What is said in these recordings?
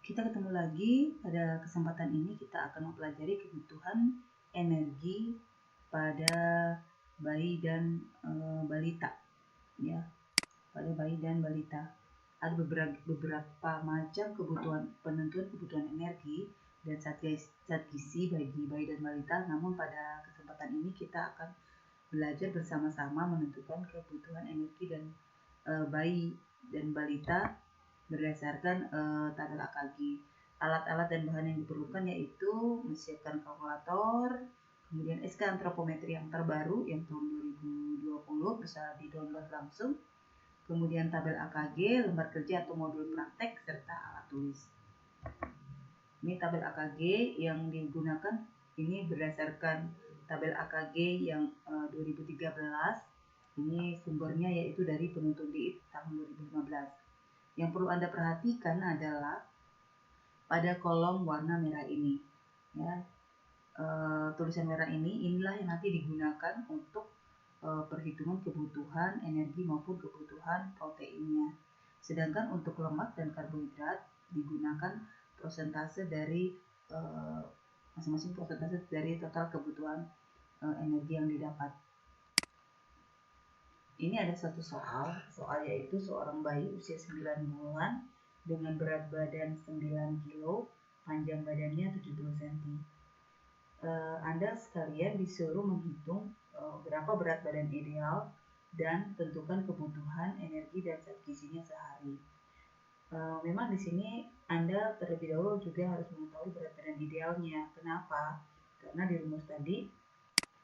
Kita ketemu lagi. Pada kesempatan ini kita akan mempelajari kebutuhan energi pada bayi dan balita, ya. Pada bayi dan balita ada beberapa macam penentuan kebutuhan energi dan zat gizi bagi bayi dan balita. Namun pada kesempatan ini kita akan belajar bersama-sama menentukan kebutuhan energi dan bayi dan balita berdasarkan tabel AKG. Alat-alat dan bahan yang diperlukan yaitu menyiapkan kalkulator, kemudian SK antropometri yang terbaru yang tahun 2020 bisa di-download langsung, kemudian tabel AKG, lembar kerja atau modul praktek, serta alat tulis. Ini tabel AKG yang digunakan, ini berdasarkan tabel AKG yang 2013. Ini sumbernya yaitu dari penuntut DIP tahun 2015. Yang perlu Anda perhatikan adalah pada kolom warna merah ini, ya, tulisan merah inilah yang nanti digunakan untuk perhitungan kebutuhan energi maupun kebutuhan proteinnya. Sedangkan untuk lemak dan karbohidrat digunakan prosentase dari masing-masing prosentase dari total kebutuhan energi yang didapat. Ini ada satu soal yaitu seorang bayi usia 9 bulan dengan berat badan 9 kg, panjang badannya 70 cm. Anda sekalian disuruh menghitung berapa berat badan ideal dan tentukan kebutuhan energi dan zat gizinya sehari. Memang di sini Anda terlebih dahulu juga harus mengetahui berat badan idealnya. Kenapa? Karena di rumus tadi,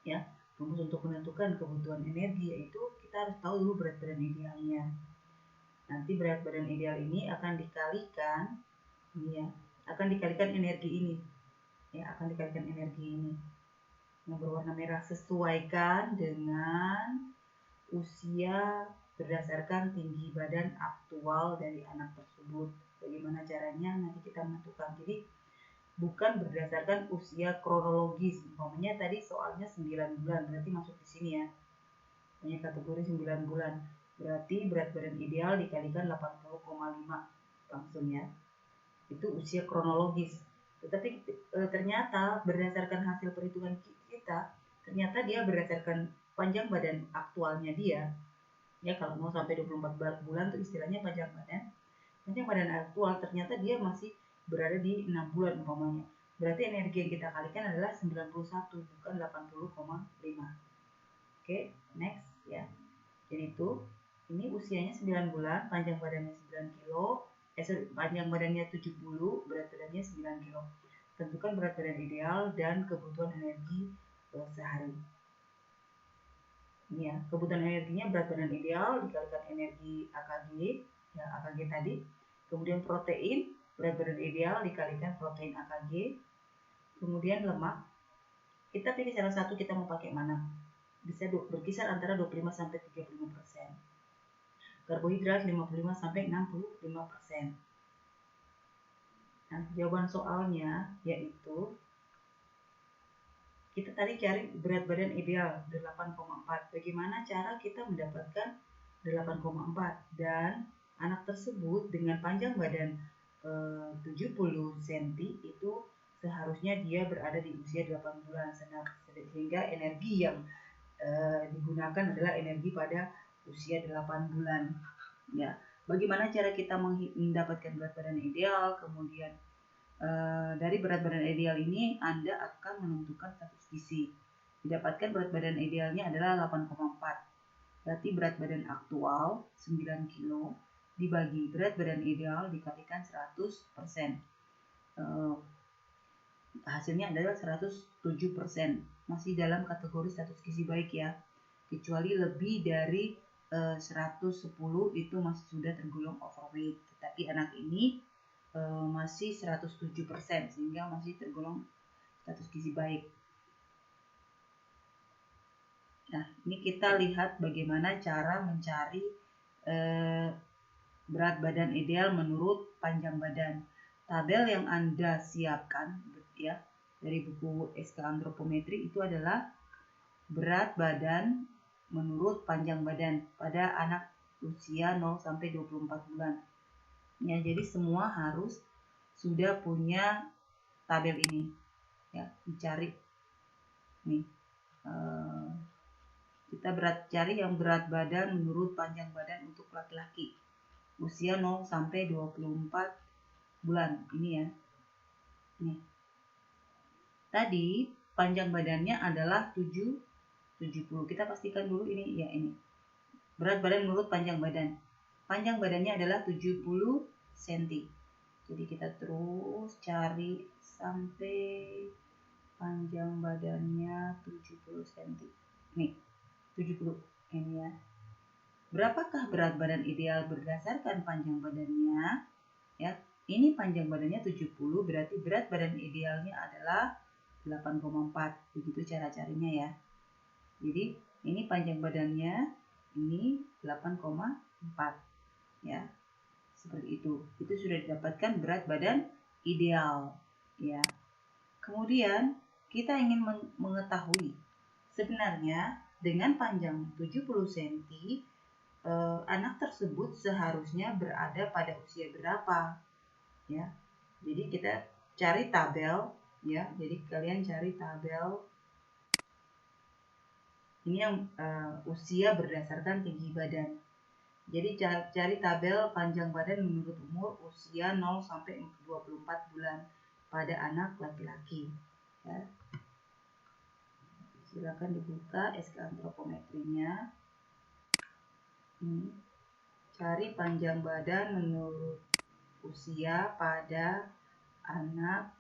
ya, rumus untuk menentukan kebutuhan energi yaitu kita harus tahu dulu berat badan idealnya. Nanti berat badan ideal ini akan dikalikan, ini ya, akan dikalikan energi ini, ya, akan dikalikan energi ini yang berwarna merah. Sesuaikan dengan usia berdasarkan tinggi badan aktual dari anak tersebut. Bagaimana caranya nanti kita menentukan. Jadi bukan berdasarkan usia kronologis. Umpamanya tadi soalnya 9 bulan, berarti masuk di sini ya. Punya kategori 9 bulan. Berarti berat badan ideal dikalikan 80,5 langsung ya. Itu usia kronologis. Tetapi ternyata berdasarkan hasil perhitungan kita, ternyata dia berdasarkan panjang badan aktualnya dia. Ya, kalau mau sampai 24 bulan itu istilahnya panjang badan. Panjang badan aktual ternyata dia masih berada di 6 bulan umpamanya. Berarti energi yang kita kalikan adalah 91 bukan 80,5. Oke, next ya. Jadi itu ini usianya 9 bulan, panjang badannya 9 kilo, panjang badannya 70, berat badannya 9 kilo. Tentukan berat badan ideal dan kebutuhan energi sehari. Ini ya, kebutuhan energinya berat badan ideal dikalikan energi AKG, ya AKG tadi. Kemudian protein, berat badan ideal dikalikan protein AKG. Kemudian lemak, kita pilih salah satu, kita mau pakai mana. Bisa berkisar antara 25-35%. Karbohidrat 55-65%. Nah, jawaban soalnya yaitu kita tadi cari berat badan ideal 8,4. Bagaimana cara kita mendapatkan 8,4? Dan anak tersebut dengan panjang badan 70 cm itu seharusnya dia berada di usia 8 bulan, sehingga energi yang digunakan adalah energi pada usia 8 bulan. Ya, bagaimana cara kita mendapatkan berat badan ideal? Kemudian dari berat badan ideal ini Anda akan menentukan status gizi. Didapatkan berat badan idealnya adalah 8,4. Berarti berat badan aktual 9 kilo dibagi berat badan ideal dikalikan 100%. Hasilnya adalah 107%. Masih dalam kategori status gizi baik ya. Kecuali lebih dari 110 itu masih sudah tergolong overweight. Tetapi anak ini masih 107%, sehingga masih tergolong status gizi baik. Nah, ini kita lihat bagaimana cara mencari berat badan ideal menurut panjang badan. Tabel yang Anda siapkan ya dari buku SK Antropometri itu adalah berat badan menurut panjang badan pada anak usia 0-24 bulan. Ya, jadi semua harus sudah punya tabel ini ya, dicari nih. Kita cari yang berat badan menurut panjang badan untuk laki-laki usia 0 sampai 24 bulan ini ya. Nih. Tadi panjang badannya adalah 70. Kita pastikan dulu ini ya, ini. Berat badan menurut panjang badan. Panjang badannya adalah 70 cm. Jadi kita terus cari sampai panjang badannya 70 cm. Nih, 70 ini ya. Berapakah berat badan ideal berdasarkan panjang badannya? Ya, ini panjang badannya 70, berarti berat badan idealnya adalah 8,4. Begitu cara carinya ya. Jadi, ini panjang badannya, ini 8,4. Ya. Seperti itu. Itu sudah didapatkan berat badan ideal, ya. Kemudian, kita ingin mengetahui sebenarnya dengan panjang 70 cm, anak tersebut seharusnya berada pada usia berapa, ya. Jadi kita cari tabel, ya. Jadi kalian cari tabel ini yang usia berdasarkan tinggi badan. Jadi cari tabel panjang badan menurut umur usia 0 sampai 24 bulan pada anak laki-laki, ya. Silakan dibuka SK antropometrinya. Ini cari panjang badan menurut usia pada anak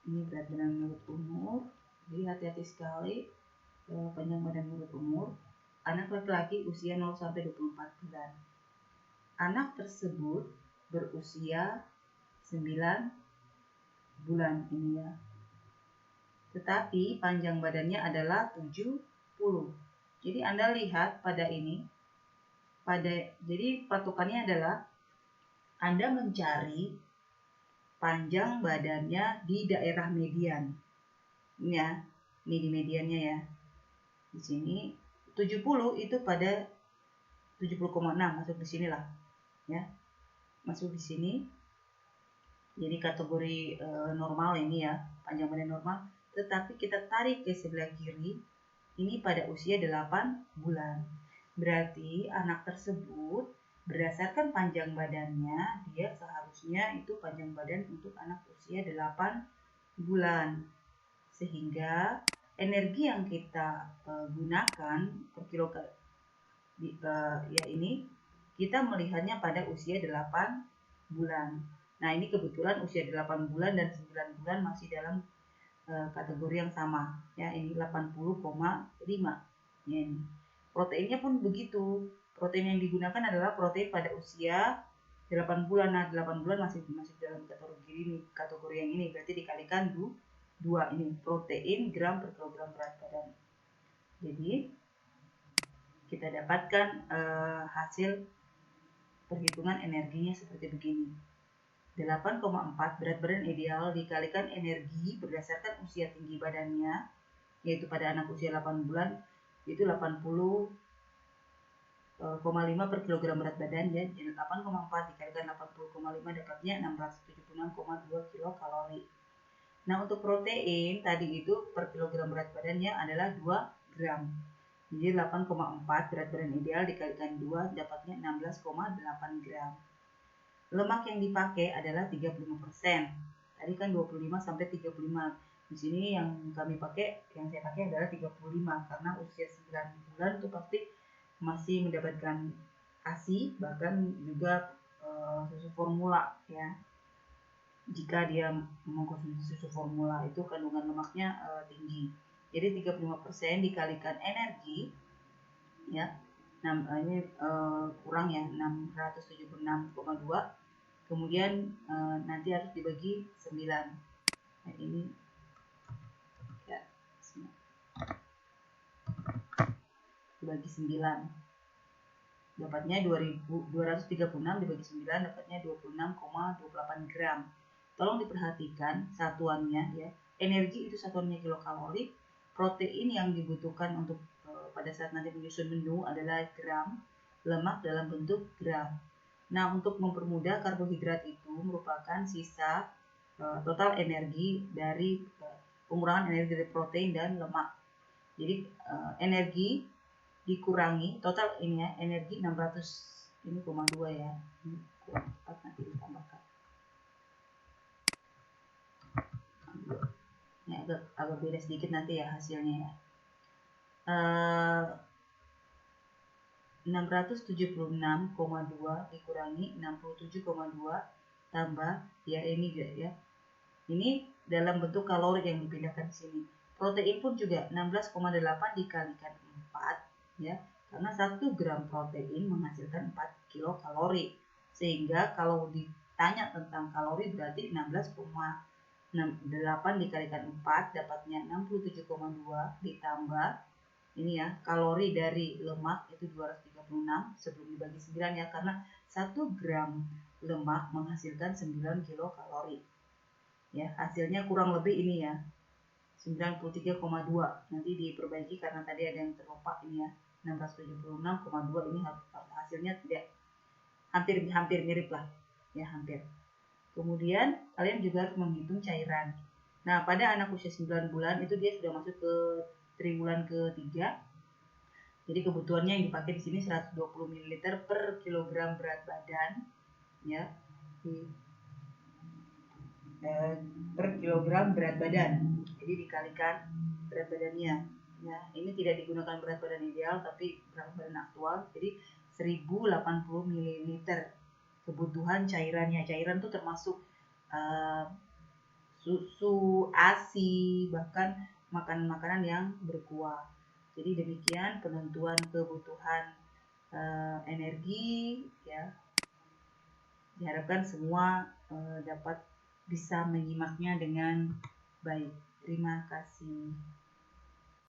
ini berat badan menurut umur. Jadi hati-hati sekali, panjang badan menurut umur anak laki-laki usia 0 sampai 24 bulan. Anak tersebut berusia 9 bulan ini ya. Tetapi panjang badannya adalah 70. Jadi Anda lihat pada ini, jadi patokannya adalah Anda mencari panjang badannya di daerah median. Ini ya, ini di mediannya ya. Di sini 70 itu pada 70,6, masuk di sini lah. Ya. Masuk di sini. Jadi kategori normal ini ya, panjang badan normal. Tetapi kita tarik ke sebelah kiri, ini pada usia 8 bulan. Berarti anak tersebut berdasarkan panjang badannya, dia seharusnya itu panjang badan untuk anak usia 8 bulan. Sehingga energi yang kita gunakan per kilogram ya ini kita melihatnya pada usia 8 bulan. Nah, ini kebetulan usia 8 bulan dan 9 bulan masih dalam kategori yang sama. Ya, ini 80,5. Ya, ini. Proteinnya pun begitu. Protein yang digunakan adalah protein pada usia 8 bulan. Nah, 8 bulan masih dalam kategori yang ini. Berarti dikalikan 2 ini protein gram per kilogram berat badan. Jadi kita dapatkan hasil perhitungan energinya seperti begini. 8,4 berat badan ideal dikalikan energi berdasarkan usia tinggi badannya, yaitu pada anak usia 8 bulan itu 80,5 per kilogram berat badan ya. Jadi 8,4 dikalikan 80,5 dapatnya 676,2 kilokalori. Nah, untuk protein tadi itu per kilogram berat badannya adalah 2 gram. Jadi 8,4 berat badan ideal dikalikan 2 dapatnya 16,8 gram. Lemak yang dipakai adalah 35%. Tadi kan 25 sampai 35. Di sini yang saya pakai adalah 35 karena usia 9 bulan itu pasti masih mendapatkan ASI, bahkan juga susu formula ya. Jika dia mengkonsumsi susu formula itu kandungan lemaknya tinggi. Jadi 35% dikalikan energi ya. Ini kurang ya 676,2. Kemudian nanti harus dibagi 9. Nah, ini ya, dibagi 9. Dapatnya 236 dibagi 9 dapatnya 26,28 gram. Tolong diperhatikan satuannya ya. Energi itu satuannya kilokalori. Protein yang dibutuhkan untuk pada saat nanti menyusun menu adalah gram. lemak dalam bentuk gram. Nah, untuk mempermudah, karbohidrat itu merupakan sisa total energi dari pengurangan energi dari protein dan lemak. Jadi energi dikurangi total ini ya, energi 600 ini 0,2 ya. Ini kurang tepat, nanti ditambahkan. Ini agak beda sedikit nanti ya hasilnya ya. 676,2 dikurangi 67,2 tambah ya ini ya. Ini dalam bentuk kalori yang dipindahkan ke sini. Protein pun juga 16,8 dikalikan 4 ya. Karena 1 gram protein menghasilkan 4 kilokalori. Sehingga kalau ditanya tentang kalori berarti 16,8 dikalikan 4 dapatnya 67,2 ditambah ini ya, kalori dari lemak itu 236 sebelum dibagi 9 ya, karena 1 gram lemak menghasilkan 9 kilokalori. Ya, hasilnya kurang lebih ini ya, 93,2. Nanti diperbaiki karena tadi ada yang terlupa ini ya, 676,2 ini hasilnya tidak hampir mirip lah. Ya, hampir. Kemudian kalian juga harus menghitung cairan. Nah, pada anak usia 9 bulan itu dia sudah masuk ke triwulan ketiga. Jadi kebutuhannya yang dipakai di sini 120 ml per kilogram berat badan, ya, per kilogram berat badan. Jadi dikalikan berat badannya. Ya, ini tidak digunakan berat badan ideal, tapi berat badan aktual. Jadi 1080 ml kebutuhan cairannya. Cairan itu termasuk susu, ASI, bahkan makanan-makanan yang berkuah. Jadi demikian penentuan kebutuhan energi ya. Diharapkan semua dapat bisa menyimaknya dengan baik. Terima kasih.